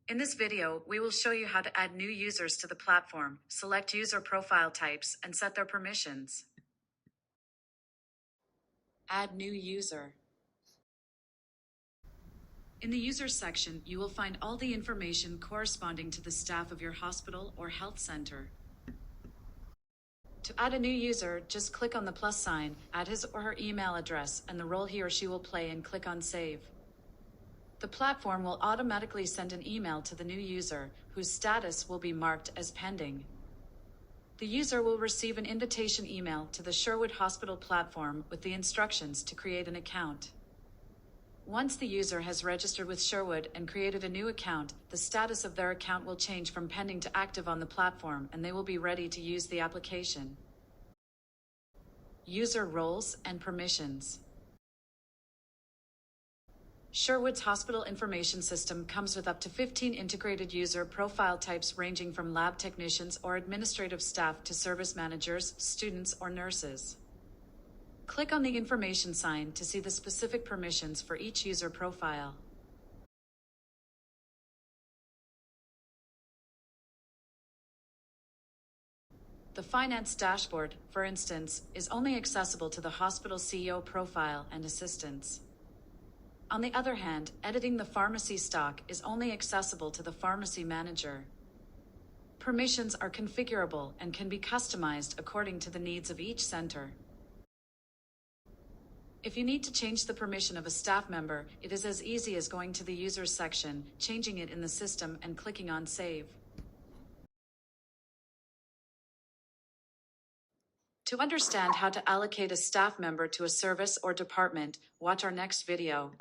In this video, we will show you how to add new users to the platform, select user profile types, and set their permissions. Add new user. In the Users section, you will find all the information corresponding to the staff of your hospital or health center. To add a new user, just click on the plus sign, add his or her email address and the role he or she will play, and click on Save. The platform will automatically send an email to the new user, whose status will be marked as pending. The user will receive an invitation email to the Sherwood Hospital platform with the instructions to create an account. Once the user has registered with Sherwood and created a new account, the status of their account will change from pending to active on the platform, and they will be ready to use the application. User roles and permissions. Sherwood's Hospital Information System comes with up to 15 integrated user profile types ranging from lab technicians or administrative staff to service managers, students, or nurses. Click on the information sign to see the specific permissions for each user profile. The finance dashboard, for instance, is only accessible to the hospital CEO profile and assistants. On the other hand, editing the pharmacy stock is only accessible to the pharmacy manager. Permissions are configurable and can be customized according to the needs of each center. If you need to change the permission of a staff member, it is as easy as going to the Users section, changing it in the system, and clicking on Save. To understand how to allocate a staff member to a service or department, watch our next video.